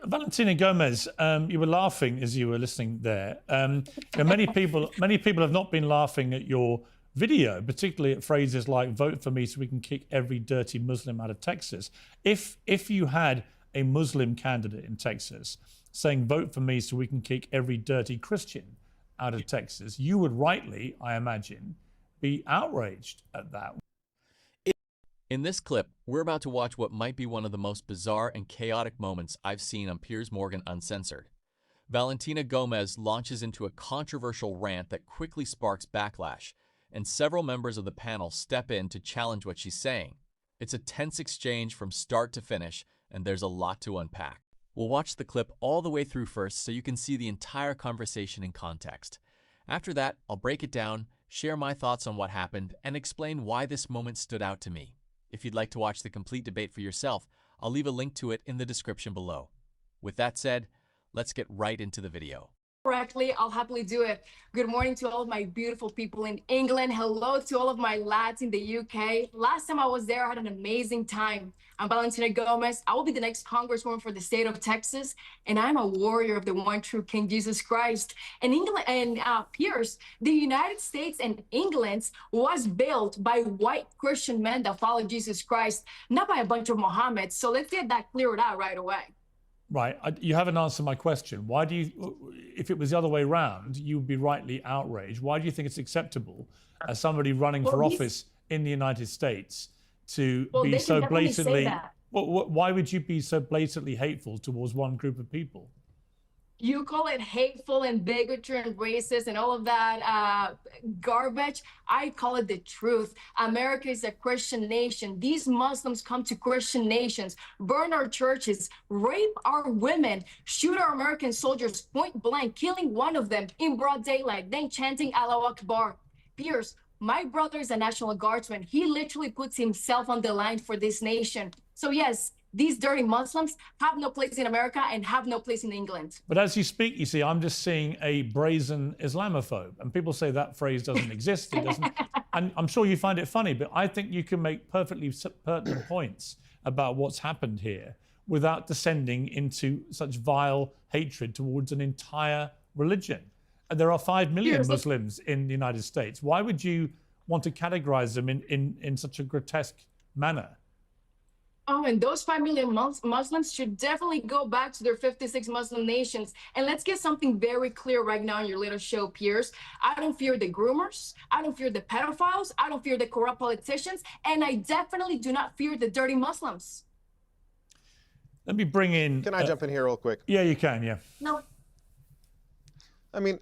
Valentina Gomez, you were laughing as you were listening there. Many people have not been laughing at your video, particularly at phrases like "vote for me so we can kick every dirty Muslim out of Texas." If you had a Muslim candidate in Texas saying "vote for me so we can kick every dirty Christian out of Texas," you would rightly, I imagine, be outraged at that. In this clip, we're about to watch what might be one of the most bizarre and chaotic moments I've seen on Piers Morgan Uncensored. Valentina Gomez launches into a controversial rant that quickly sparks backlash, and several members of the panel step in to challenge what she's saying. It's a tense exchange from start to finish, and there's a lot to unpack. We'll watch the clip all the way through first so you can see the entire conversation in context. After that, I'll break it down, share my thoughts on what happened, and explain why this moment stood out to me. If you'd like to watch the complete debate for yourself, I'll leave a link to it in the description below. With that said, let's get right into the video. Correctly, I'll happily do it. Good morning to all of my beautiful people in England. Hello to all of my lads in the UK. Last time I was there, I had an amazing time. I'm Valentina Gomez. I will be the next congresswoman for the state of Texas, and I'm a warrior of the one true King Jesus Christ. And England and Piers, the United States and England was built by white Christian men that follow Jesus Christ, not by a bunch of Mohammeds. So let's get that cleared out right away. Right, you haven't answered my question. Why do you, if it was the other way around, you would be rightly outraged. Why do you think it's acceptable as somebody running for office in the United States to be so blatantly, why would you be so blatantly hateful towards one group of people? You call it hateful and bigotry and racist and all of that garbage. I call it the truth. America is a Christian nation. These Muslims come to Christian nations, burn our churches, rape our women, shoot our American soldiers point blank, killing one of them in broad daylight, then chanting Allahu Akbar. Piers, my brother is a National Guardsman. He literally puts himself on the line for this nation. So yes, these dirty Muslims have no place in America and have no place in England. But as you speak, you see, I'm just seeing a brazen Islamophobe. And people say that phrase doesn't exist. It doesn't. And I'm sure you find it funny, but I think you can make perfectly pertinent points about what's happened here without descending into such vile hatred towards an entire religion. And there are 5 million Muslims in the United States. Why would you want to categorize them in such a grotesque manner? Oh, and those 5 million Muslims should definitely go back to their 56 Muslim nations. And let's get something very clear right now in your little show, Piers. I don't fear the groomers. I don't fear the pedophiles. I don't fear the corrupt politicians. And I definitely do not fear the dirty Muslims. Let me bring in... Can I jump in here real quick? Yeah, you can, yeah. No. I mean,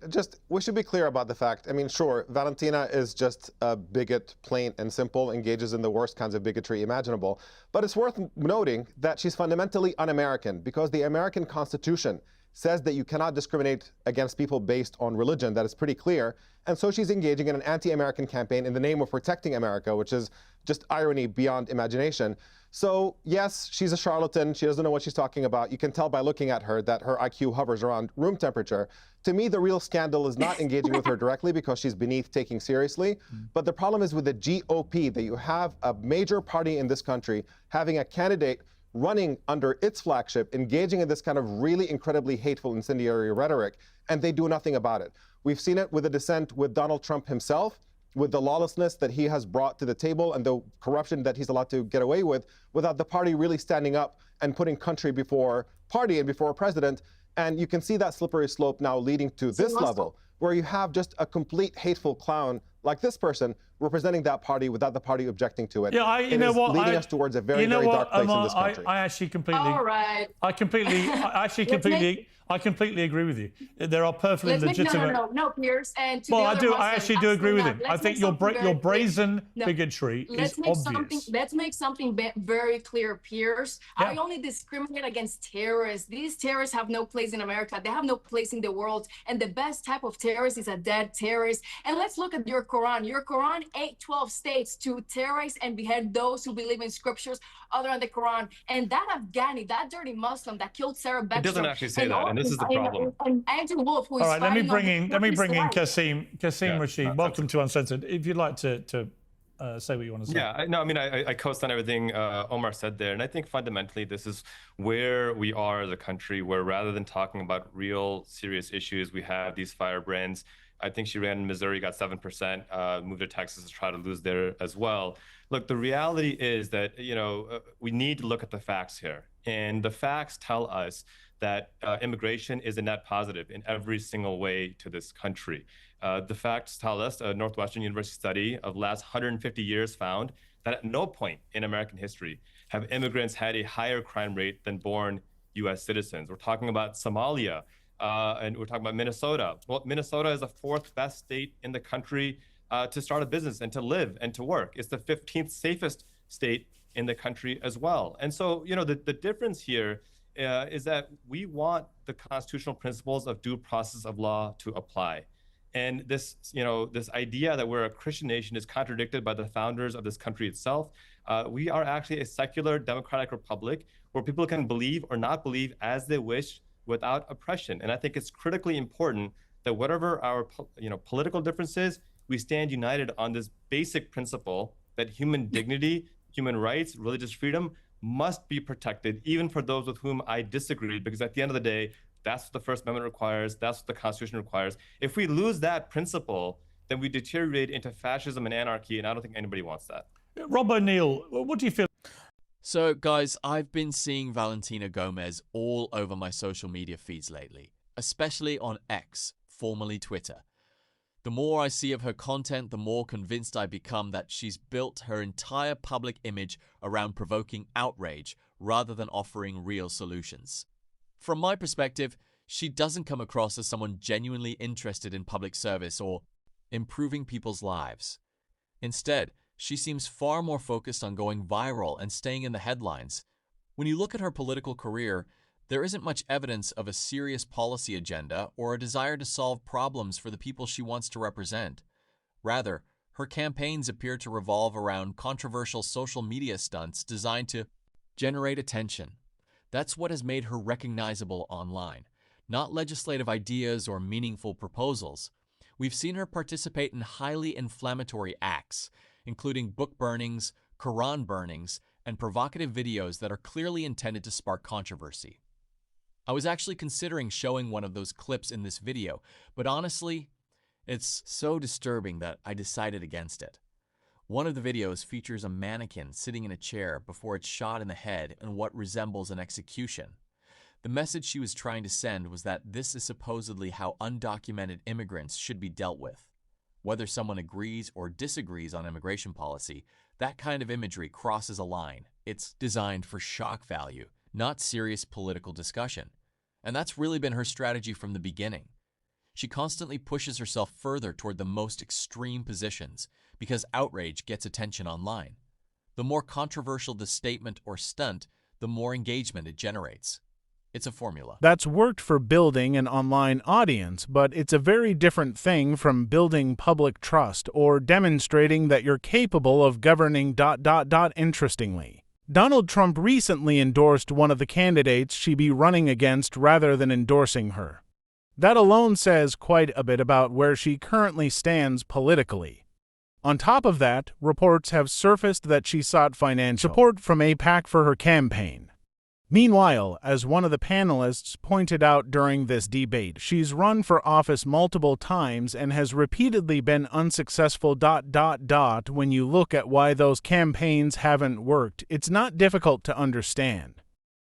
we should be clear about the fact. I mean, sure, Valentina is just a bigot, plain and simple, engages in the worst kinds of bigotry imaginable. But it's worth noting that she's fundamentally un-American because the American Constitution says that you cannot discriminate against people based on religion. That is pretty clear. And so she's engaging in an anti-American campaign in the name of protecting America, which is just irony beyond imagination. So yes, she's a charlatan. She doesn't know what she's talking about. You can tell by looking at her that her IQ hovers around room temperature. To me, the real scandal is not engaging with her directly because she's beneath taking seriously. But the problem is with the GOP, that you have a major party in this country having a candidate running under its flagship, engaging in this kind of really incredibly hateful, incendiary rhetoric, and they do nothing about it. We've seen it with the dissent with Donald Trump himself, with the lawlessness that he has brought to the table and the corruption that he's allowed to get away with without the party really standing up and putting country before party and before president. And you can see that slippery slope now leading to this level, where you have just a complete hateful clown like this person representing that party without the party objecting to it. Yeah, you know what? Leading us towards a very, very dark place in this country. I actually completely... All right. I completely agree with you. There are perfectly legitimate... No, Piers. And to well, I actually do agree with him. I think your brazen bigotry is obvious. Let's make something very clear, Piers. Yeah. I only discriminate against terrorists. These terrorists have no place in America. They have no place in the world. And the best type of terrorist is a dead terrorist. And let's look at your Quran. Your Quran 8:12 states to terrorize and behead those who believe in scriptures other than the Quran. And that Afghani, that dirty Muslim that killed Sarah Beckstrom. It doesn't actually say that, and this is the problem. And Andrew Wolf, who is all right, let me bring in Kasim Yeah, Rashid. Welcome to Uncensored. If you'd like to say what you want to say. Yeah, I co-sign everything Omar said there. And I think fundamentally, this is where we are as a country, where rather than talking about real serious issues, we have these firebrands. I think she ran in Missouri, got 7%, moved to Texas to try to lose there as well. Look, the reality is that, we need to look at the facts here. And the facts tell us that immigration is a net positive in every single way to this country. The facts tell us, a Northwestern University study of the last 150 years found that at no point in American history have immigrants had a higher crime rate than born U.S. citizens. We're talking about Somalia, and we're talking about Minnesota. Well, Minnesota is the 4th best state in the country to start a business and to live and to work. It's the 15th safest state in the country as well. And so, the difference here is that we want the constitutional principles of due process of law to apply. And this, this idea that we're a Christian nation is contradicted by the founders of this country itself. We are actually a secular democratic republic where people can believe or not believe as they wish without oppression. And I think it's critically important that whatever our, political differences, we stand united on this basic principle that human dignity, human rights, religious freedom must be protected, even for those with whom I disagree, because at the end of the day, that's what the First Amendment requires. That's what the Constitution requires. If we lose that principle, then we deteriorate into fascism and anarchy, and I don't think anybody wants that. Rob O'Neill, what do you feel? So, guys, I've been seeing Valentina Gomez all over my social media feeds lately, especially on X, formerly Twitter. The more I see of her content, the more convinced I become that she's built her entire public image around provoking outrage rather than offering real solutions. From my perspective, she doesn't come across as someone genuinely interested in public service or improving people's lives. Instead, she seems far more focused on going viral and staying in the headlines. When you look at her political career, there isn't much evidence of a serious policy agenda or a desire to solve problems for the people she wants to represent. Rather, her campaigns appear to revolve around controversial social media stunts designed to generate attention. That's what has made her recognizable online, not legislative ideas or meaningful proposals. We've seen her participate in highly inflammatory acts, including book burnings, Quran burnings, and provocative videos that are clearly intended to spark controversy. I was actually considering showing one of those clips in this video, but honestly, it's so disturbing that I decided against it. One of the videos features a mannequin sitting in a chair before it's shot in the head in what resembles an execution. The message she was trying to send was that this is supposedly how undocumented immigrants should be dealt with. Whether someone agrees or disagrees on immigration policy, that kind of imagery crosses a line. It's designed for shock value, not serious political discussion. And that's really been her strategy from the beginning. She constantly pushes herself further toward the most extreme positions because outrage gets attention online. The more controversial the statement or stunt, the more engagement it generates. It's a formula. That's worked for building an online audience, but it's a very different thing from building public trust or demonstrating that you're capable of governing ... Interestingly, Donald Trump recently endorsed one of the candidates she'd be running against rather than endorsing her. That alone says quite a bit about where she currently stands politically. On top of that, reports have surfaced that she sought financial support from AIPAC for her campaign. Meanwhile, as one of the panelists pointed out during this debate, she's run for office multiple times and has repeatedly been unsuccessful ... When you look at why those campaigns haven't worked, it's not difficult to understand.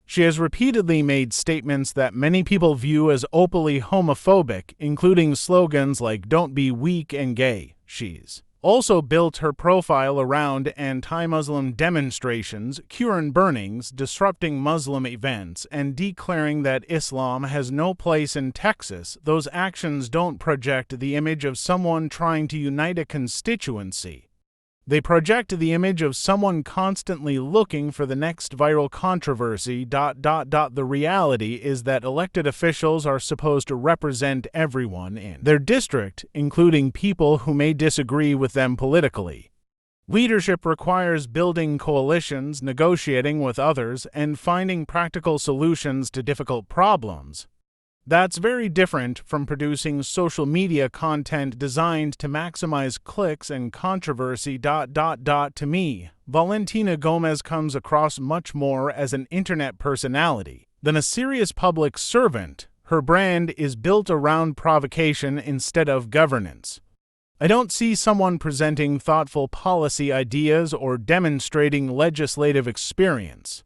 She has repeatedly made statements that many people view as openly homophobic, including slogans like "Don't be weak and gay." She's also built her profile around anti-Muslim demonstrations, Quran burnings, disrupting Muslim events, and declaring that Islam has no place in Texas. Those actions don't project the image of someone trying to unite a constituency. They project the image of someone constantly looking for the next viral controversy. The reality is that elected officials are supposed to represent everyone in their district, including people who may disagree with them politically. Leadership requires building coalitions, negotiating with others, and finding practical solutions to difficult problems. That's very different from producing social media content designed to maximize clicks and controversy. To me, Valentina Gomez comes across much more as an internet personality than a serious public servant. Her brand is built around provocation instead of governance. I don't see someone presenting thoughtful policy ideas or demonstrating legislative experience.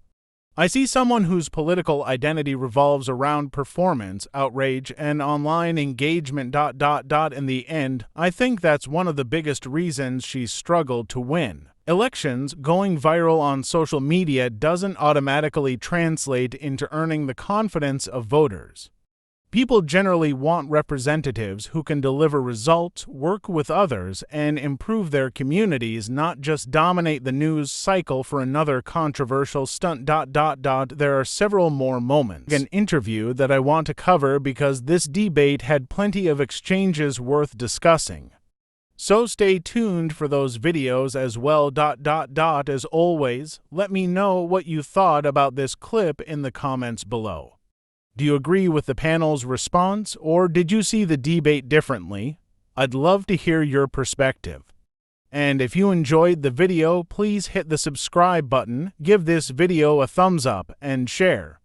I see someone whose political identity revolves around performance, outrage, and online engagement. In the end, I think that's one of the biggest reasons she's struggled to win elections. Going viral on social media doesn't automatically translate into earning the confidence of voters. People generally want representatives who can deliver results, work with others, and improve their communities, not just dominate the news cycle for another controversial stunt. There are several more moments in an interview that I want to cover because this debate had plenty of exchanges worth discussing. So stay tuned for those videos as well. As always, let me know what you thought about this clip in the comments below. Do you agree with the panel's response, or did you see the debate differently? I'd love to hear your perspective. And if you enjoyed the video, please hit the subscribe button, give this video a thumbs up, and share.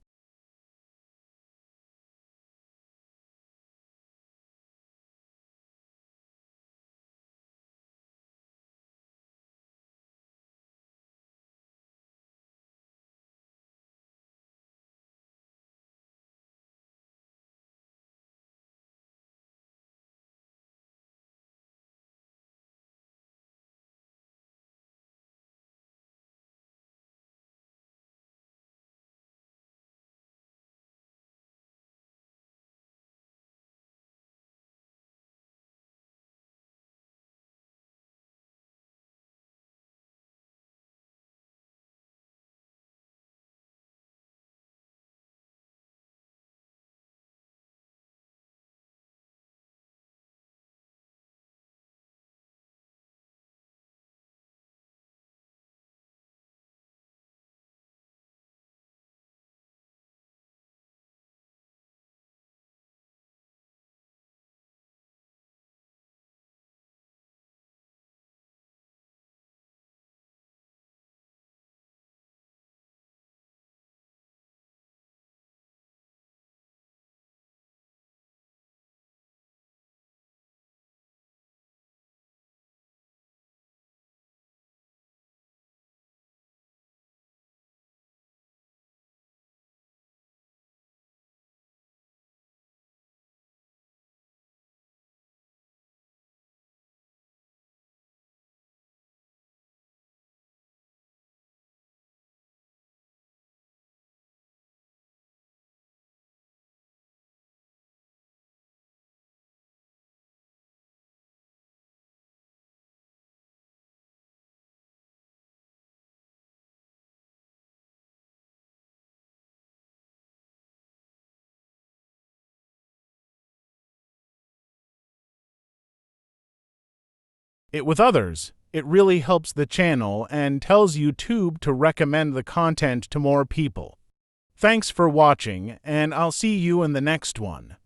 With others, it really helps the channel and tells YouTube to recommend the content to more people. Thanks for watching, and I'll see you in the next one.